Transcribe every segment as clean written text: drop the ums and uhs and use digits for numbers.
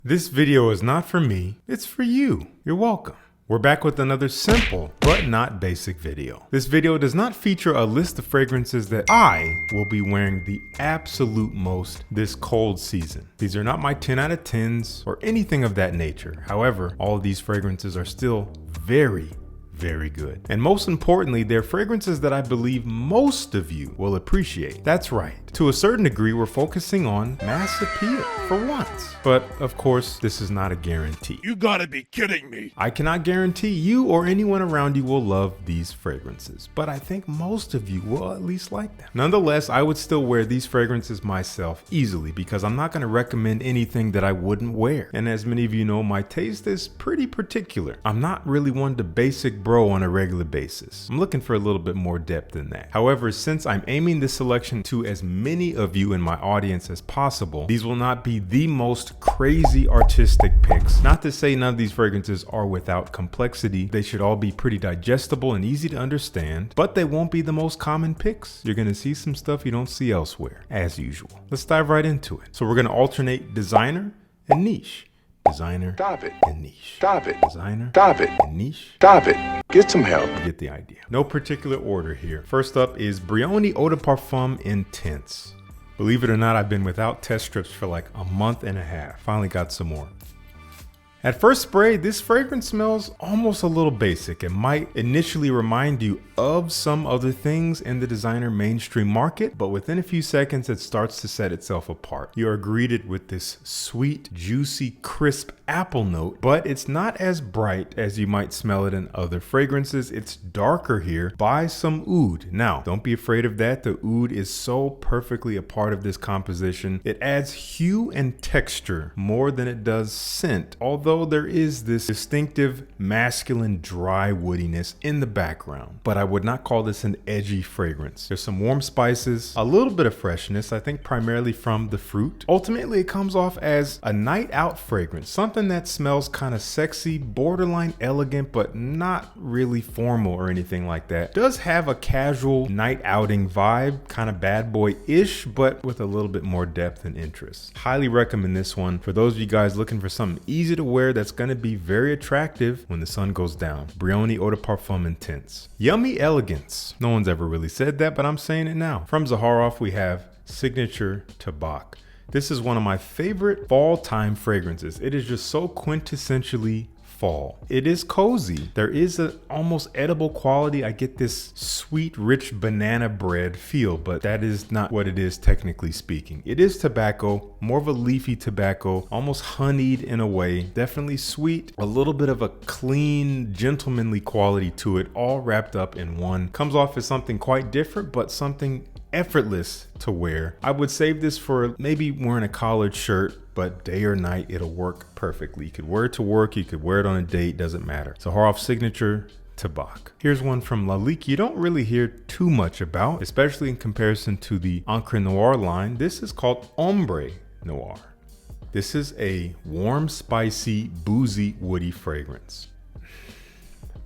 This video is not for me, it's for you. You're welcome. We're back with another simple but not basic video. This video does not feature a list of fragrances that I will be wearing the absolute most this cold season. These are not my 10 out of 10s or anything of that nature. However, all of these fragrances are still very good. And most importantly, they're fragrances that I believe most of you will appreciate. That's right. To a certain degree, we're focusing on mass appeal for once. But of course, this is not a guarantee. You gotta be kidding me. I cannot guarantee you or anyone around you will love these fragrances, but I think most of you will at least like them. Nonetheless, I would still wear these fragrances myself easily because I'm not going to recommend anything that I wouldn't wear. And as many of you know, my taste is pretty particular. I'm not really one to basic bro on a regular basis. I'm looking for a little bit more depth than that. However, since I'm aiming this selection to as many of you in my audience as possible, these will not be the most crazy artistic picks. Not to say none of these fragrances are without complexity. They should all be pretty digestible and easy to understand, but they won't be the most common picks. You're gonna see some stuff you don't see elsewhere, as usual. Let's dive right into it. So we're gonna alternate designer and niche. Designer and niche. Designer and niche. Get some help. You get the idea. No particular order here. First up is Brioni EDT Parfum Intense. Believe it or not, I've been without test strips for like a month and a half. Finally got some more. At first spray, this fragrance smells almost a little basic. It might initially remind you of some other things in the designer mainstream market, but within a few seconds, it starts to set itself apart. You are greeted with this sweet, juicy, crisp apple note, but it's not as bright as you might smell it in other fragrances. It's darker here by some oud. Now, don't be afraid of that. The oud is so perfectly a part of this composition. It adds hue and texture more than it does scent, although there is this distinctive masculine dry woodiness in the background. But I would not call this an edgy fragrance. There's some warm spices, a little bit of freshness, I think primarily from the fruit. Ultimately, it comes off as a night out fragrance, something that smells kind of sexy, borderline elegant, but not really formal or anything like that. Does have a casual night outing vibe, kind of bad boy-ish, but with a little bit more depth and interest. Highly recommend this one for those of you guys looking for something easy to wear that's going to be very attractive when the sun goes down. Brioni EDT Parfum Intense. Yummy elegance. No one's ever really said that, but I'm saying it now. From Zaharoff, we have Signature Tabac. This is one of my favorite fall time fragrances. It is just so quintessentially fall. It is cozy. There is an almost edible quality. I get this sweet, rich banana bread feel, but that is not what it is technically speaking. It is tobacco, more of a leafy tobacco, almost honeyed in a way, definitely sweet, a little bit of a clean, gentlemanly quality to it, all wrapped up in one. Comes off as something quite different, but something effortless to wear. I would save this for maybe wearing a collared shirt, but day or night, it'll work perfectly. You could wear it to work, you could wear it on a date, doesn't matter. Zaharoff Signature Tabac. Here's one from Lalique you don't really hear too much about, especially in comparison to the Noire line. This is called Ombre Noir. This is a warm, spicy, boozy, woody fragrance.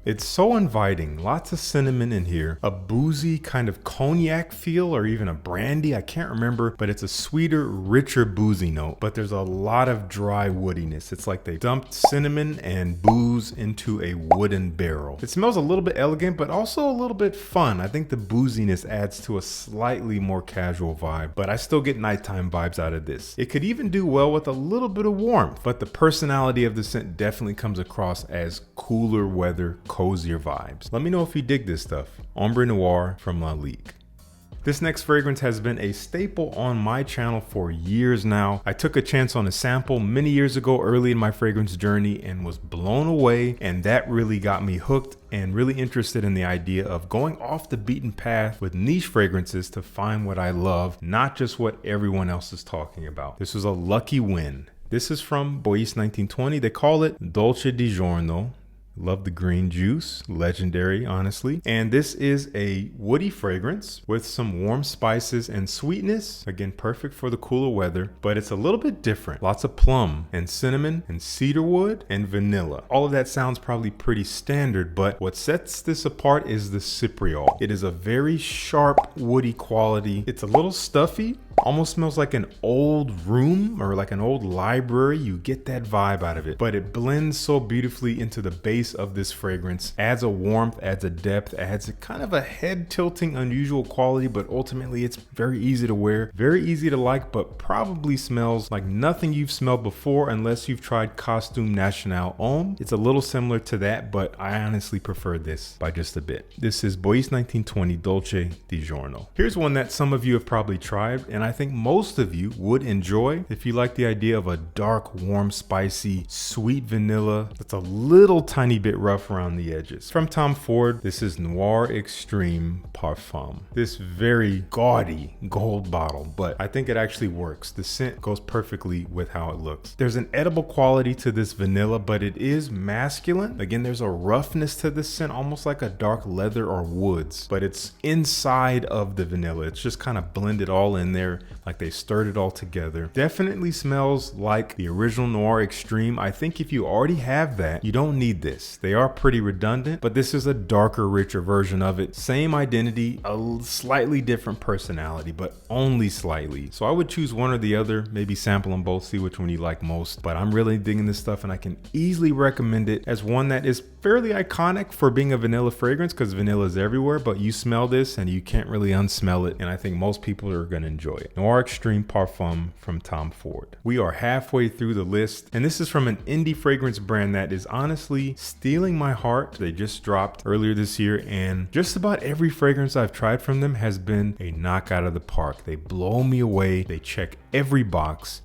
It's so inviting, lots of cinnamon in here, a boozy kind of cognac feel or even a brandy, I can't remember, but it's a sweeter, richer boozy note, but there's a lot of dry woodiness. It's like they dumped cinnamon and booze into a wooden barrel. It smells a little bit elegant, but also a little bit fun. I think the booziness adds to a slightly more casual vibe, but I still get nighttime vibes out of this. It could even do well with a little bit of warmth, but the personality of the scent definitely comes across as cooler weather, cozier vibes. Let me know if you dig this stuff. Ombre Noir from Lalique. This next fragrance has been a staple on my channel for years now. I took a chance on a sample many years ago early in my fragrance journey and was blown away, and that really got me hooked and really interested in the idea of going off the beaten path with niche fragrances to find what I love, not just what everyone else is talking about. This was a lucky win. This is from Bois 1920. They call it Dolce di Giorno. Love the green juice, legendary, honestly. And this is a woody fragrance with some warm spices and sweetness. Again, perfect for the cooler weather, but it's a little bit different. Lots of plum and cinnamon and cedarwood and vanilla. All of that sounds probably pretty standard, but what sets this apart is the cypriol. It is a very sharp, woody quality. It's a little stuffy, almost smells like an old room or like an old library. You get that vibe out of it, but it blends so beautifully into the base of this fragrance, adds a warmth, adds a depth, adds a kind of a head tilting, unusual quality, but ultimately it's very easy to wear, very easy to like, but probably smells like nothing you've smelled before unless you've tried Costume National Homme. It's a little similar to that, but I honestly prefer this by just a bit. This is Bois 1920 Dolce di Giorno. Here's one that some of you have probably tried, and I think most of you would enjoy if you like the idea of a dark, warm, spicy, sweet vanilla that's a little tiny bit rough around the edges. From Tom Ford, this is Noir Extreme Parfum. This very gaudy gold bottle, but I think it actually works. The scent goes perfectly with how it looks. There's an edible quality to this vanilla, but it is masculine. Again, there's a roughness to this scent, almost like a dark leather or woods, but it's inside of the vanilla. It's just kind of blended all in there, like they stirred it all together. Definitely smells like the original Noir Extreme. I think if you already have that, you don't need this. They are pretty redundant, but this is a darker, richer version of it. Same identity, a slightly different personality, but only slightly. So I would choose one or the other, maybe sample them both, see which one you like most. But I'm really digging this stuff, and I can easily recommend it as one that is fairly iconic for being a vanilla fragrance, because vanilla is everywhere, but you smell this and you can't really unsmell it, and I think most people are going to enjoy it. Noir Extreme Parfum from Tom Ford. We are halfway through the list, and this is from an indie fragrance brand that is honestly stealing my heart. They just dropped earlier this year, and just about every fragrance I've tried from them has been a knock out of the park. They blow me away. They check every box.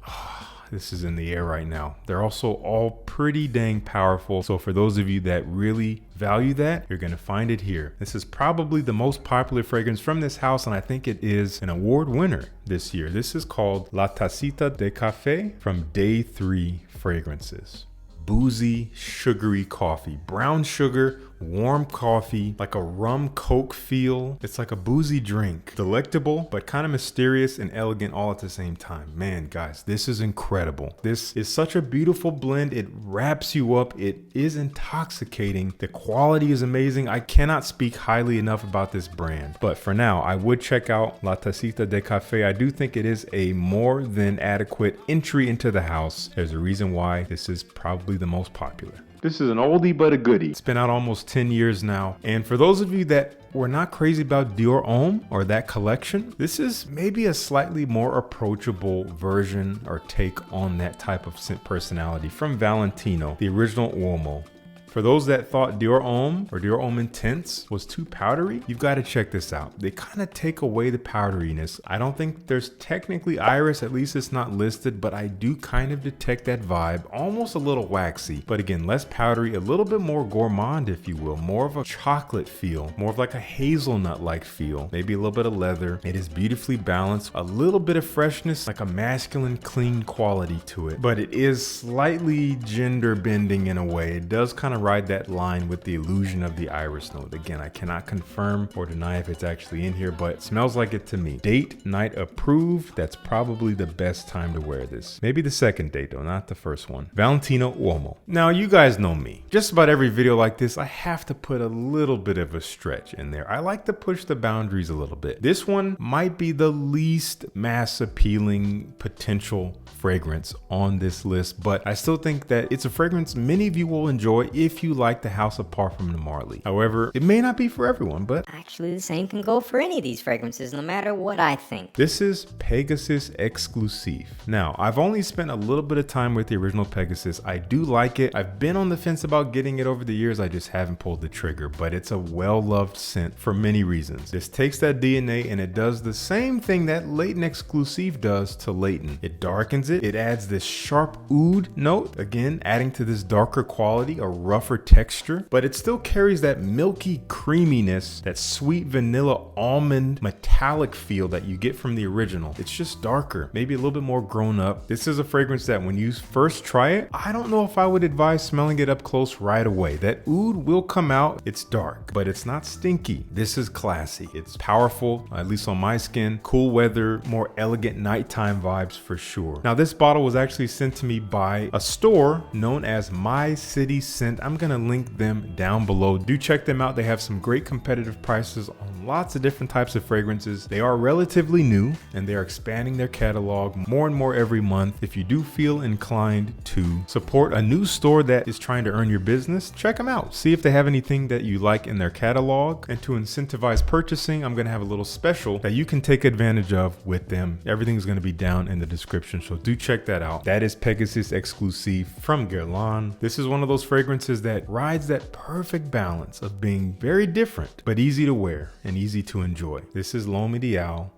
This is in the air right now. They're also all pretty dang powerful. So for those of you that really value that, you're gonna find it here. This is probably the most popular fragrance from this house, and I think it is an award winner this year. This is called La Tacita de Cafe from Day 3 Fragrances. Boozy, sugary coffee, brown sugar, warm coffee, like a rum Coke feel. It's like a boozy drink, delectable, but kind of mysterious and elegant all at the same time. Man, guys, this is incredible. This is such a beautiful blend. It wraps you up. It is intoxicating. The quality is amazing. I cannot speak highly enough about this brand, but for now, I would check out La Tacita de Cafe. I do think it is a more than adequate entry into the house. There's a reason why this is probably the most popular. This is an oldie but a goodie. It's been out almost 10 years now. And for those of you that were not crazy about Dior Homme or that collection, this is maybe a slightly more approachable version or take on that type of scent personality from Valentino, the original Uomo. For those that thought Dior Homme or Dior Homme Intense was too powdery, you've got to check this out. They kind of take away the powderiness. I don't think there's technically iris, at least it's not listed, but I do kind of detect that vibe, almost a little waxy, but again, less powdery, a little bit more gourmand, if you will, more of a chocolate feel, more of like a hazelnut-like feel, maybe a little bit of leather. It is beautifully balanced, a little bit of freshness, like a masculine, clean quality to it, but it is slightly gender bending in a way. It does kind of ride that line with the illusion of the iris note. Again, I cannot confirm or deny if it's actually in here, but it smells like it to me. Date night approved. That's probably the best time to wear this. Maybe the second date though, not the first one. Valentino Uomo. Now you guys know me. Just about every video like this, I have to put a little bit of a stretch in there. I like to push the boundaries a little bit. This one might be the least mass appealing potential fragrance on this list, but I still think that it's a fragrance many of you will enjoy if you like the House of Parfum Noir. However, it may not be for everyone, but actually the same can go for any of these fragrances, no matter what I think. This is Pegasus Exclusif. Now, I've only spent a little bit of time with the original Pegasus. I do like it. I've been on the fence about getting it over the years. I just haven't pulled the trigger, but it's a well-loved scent for many reasons. This takes that DNA and it does the same thing that Latent Exclusif does to Latent. It darkens it. It adds this sharp oud note, again, adding to this darker quality, a rougher texture, but it still carries that milky creaminess, that sweet vanilla almond metallic feel that you get from the original. It's just darker, maybe a little bit more grown up. This is a fragrance that when you first try it, I don't know if I would advise smelling it up close right away. That oud will come out. It's dark, but it's not stinky. This is classy. It's powerful, at least on my skin. Cool weather, more elegant nighttime vibes for sure. Now this bottle was actually sent to me by a store known as My City Scent. I'm gonna link them down below. Do check them out. They have some great competitive prices on lots of different types of fragrances. They are relatively new and they are expanding their catalog more and more every month. If you do feel inclined to support a new store that is trying to earn your business, check them out. See if they have anything that you like in their catalog. And to incentivize purchasing, I'm gonna have a little special that you can take advantage of with them. Everything's gonna be down in the description, so do check that out. That is Pegasus Exclusif from Guerlain. This is one of those fragrances that rides that perfect balance of being very different, but easy to wear and easy to enjoy. This is L'Homme Ideal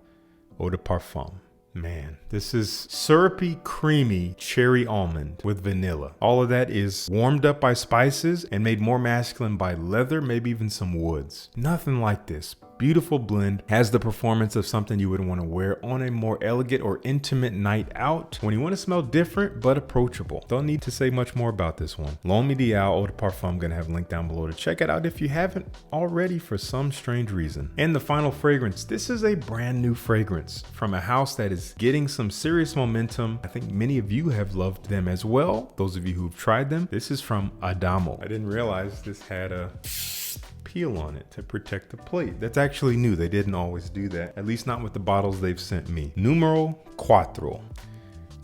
Eau de Parfum. Man, this is syrupy, creamy cherry almond with vanilla. All of that is warmed up by spices and made more masculine by leather, maybe even some woods. Nothing like this. Beautiful blend, has the performance of something you would want to wear on a more elegant or intimate night out when you want to smell different but approachable. Don't need to say much more about this one. L'Homme Ideal Eau de Parfum, I'm gonna have a link down below to check it out if you haven't already for some strange reason. And the final fragrance, this is a brand new fragrance from a house that is getting some serious momentum. I think many of you have loved them as well, those of you who've tried them. This is from Adamo. I didn't realize this had a peel on it to protect the plate. That's actually new. They didn't always do that, at least not with the bottles they've sent me. Numero Quatro.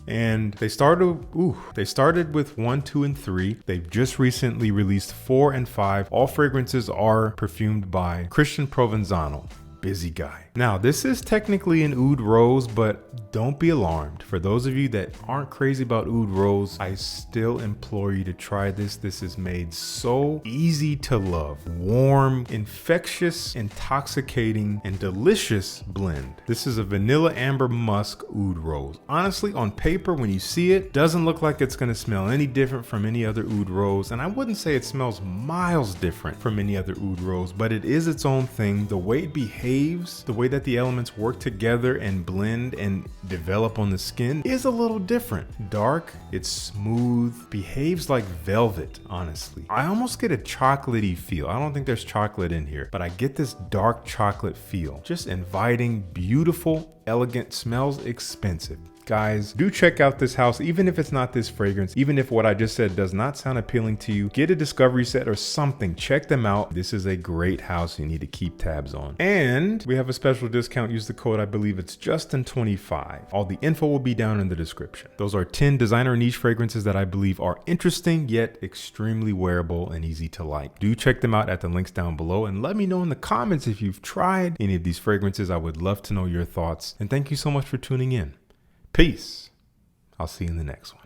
And they started with 1, 2, and 3. They've just recently released 4 and 5. All fragrances are perfumed by Christian Provenzano. Busy guy. Now, this is technically an oud rose, but don't be alarmed. For those of you that aren't crazy about oud rose, I still implore you to try this. This is made so easy to love. Warm, infectious, intoxicating, and delicious blend. This is a vanilla amber musk oud rose. Honestly, on paper, when you see it, doesn't look like it's gonna smell any different from any other oud rose. And I wouldn't say it smells miles different from any other oud rose, but it is its own thing. The way it behaves, the way that the elements work together and blend and develop on the skin is a little different. Dark, it's smooth, behaves like velvet, honestly. I almost get a chocolatey feel. I don't think there's chocolate in here, but I get this dark chocolate feel. Just inviting, beautiful, elegant, smells expensive. Guys, do check out this house, even if it's not this fragrance, even if what I just said does not sound appealing to you, get a discovery set or something, check them out. This is a great house you need to keep tabs on. And we have a special discount. Use the code, I believe it's Justin25. All the info will be down in the description. Those are 10 designer niche fragrances that I believe are interesting, yet extremely wearable and easy to like. Do check them out at the links down below and let me know in the comments if you've tried any of these fragrances. I would love to know your thoughts. And thank you so much for tuning in. Peace. I'll see you in the next one.